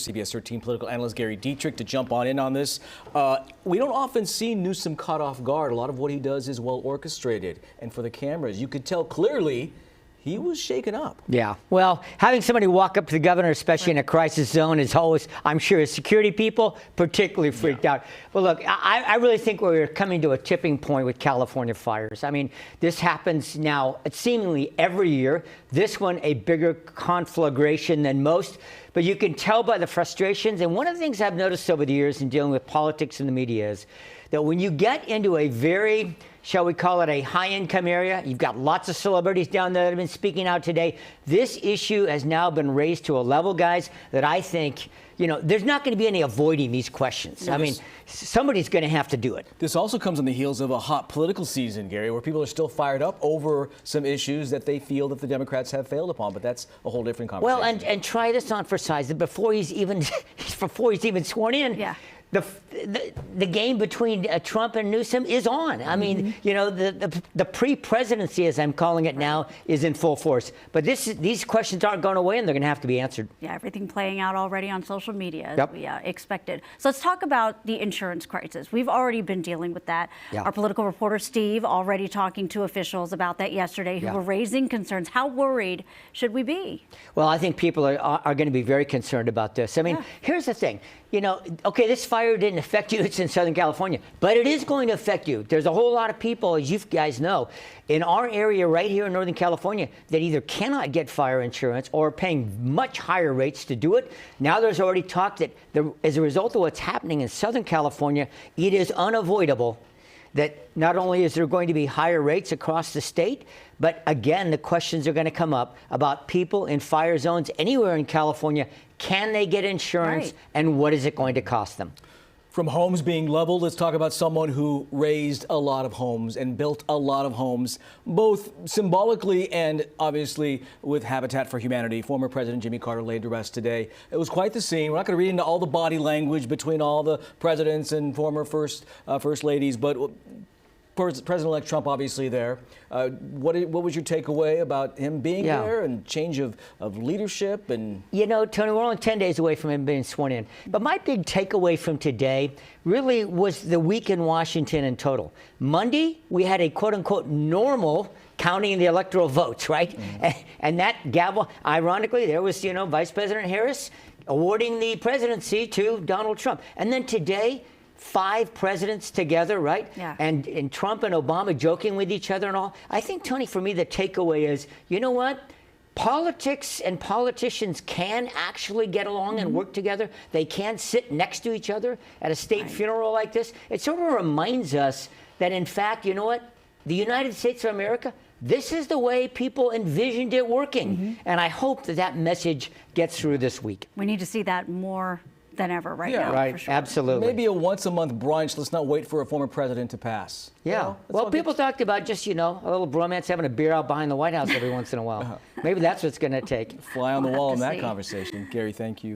CBS 13 political analyst Gary Dietrich to jump in on this. We don't often see Newsom caught off guard. A lot of what he does is well orchestrated. And for the cameras, you could tell clearly he was shaken up. Yeah. Well, having somebody walk up to the governor, especially in a crisis zone, is always, I'm sure, as security people, particularly freaked out. Well, look, I really think we're coming to a tipping point with California fires. I mean, this happens now seemingly every year. This one, a bigger conflagration than most. But you can tell by the frustrations. And one of the things I've noticed over the years in dealing with politics in the media is that when you get into a very, shall we call it, a high-income area, you've got lots of celebrities down there that have been speaking out today. This issue has now been raised to a level, guys, that I think, you know, there's not going to be any avoiding these questions. I mean, somebody's going to have to do it. This also comes on the heels of a hot political season, Gary, where people are still fired up over some issues that they feel that the Democrats have failed upon. But that's a whole different conversation. Well, and try this on for size. Before he's even sworn in. Yeah. The game between Trump and Newsom is on. I mean, you know, the pre-presidency, as I'm calling it now, is in full force. But these questions aren't going away, and they're going to have to be answered. Yeah, everything playing out already on social media as we expected. So let's talk about the insurance crisis. We've already been dealing with that. Yeah. Our political reporter, Steve, already talking to officials about that yesterday who were raising concerns. How worried should we be? Well, I think people are going to be very concerned about this. I mean, here's the thing. You know, okay, this fire didn't affect you. It's in Southern California, but it is going to affect you. There's a whole lot of people, as you guys know, in our area right here in Northern California that either cannot get fire insurance or are paying much higher rates to do it. Now there's already talk that as a result of what's happening in Southern California, it is unavoidable that not only is there going to be higher rates across the state, but again, the questions are going to come up about people in fire zones anywhere in California. Can they get insurance, and what is it going to cost them? From homes being leveled, let's talk about someone who raised a lot of homes and built a lot of homes, both symbolically and obviously with Habitat for Humanity. Former President Jimmy Carter laid to rest today. It was quite the scene. We're not going to read into all the body language between all the presidents and former first ladies, but President-elect Trump obviously there. What was your takeaway about him being there and change of leadership? And you know, Tony, we're only 10 days away from him being sworn in. But my big takeaway from today really was the week in Washington in total. Monday, we had a quote-unquote normal counting the electoral votes, right? And that gavel, ironically, there was, you know, Vice President Harris awarding the presidency to Donald Trump. And then today, 5 presidents together, right? Yeah. And Trump and Obama joking with each other and all. I think, Tony, for me, the takeaway is, you know what? Politics and politicians can actually get along and work together. They can sit next to each other at a state funeral like this. It sort of reminds us that, in fact, you know what? The United States of America, this is the way people envisioned it working. And I hope that that message gets through this week. We need to see that more than ever now. Right, for sure. absolutely. maybe a once-a-month brunch. Let's not wait for a former president to pass. Yeah. You know, well, people talked about just, you know, a little bromance, having a beer out behind the White House every once in a while. Maybe that's what's going to take. Fly on the wall in that see. conversation. Gary, thank you.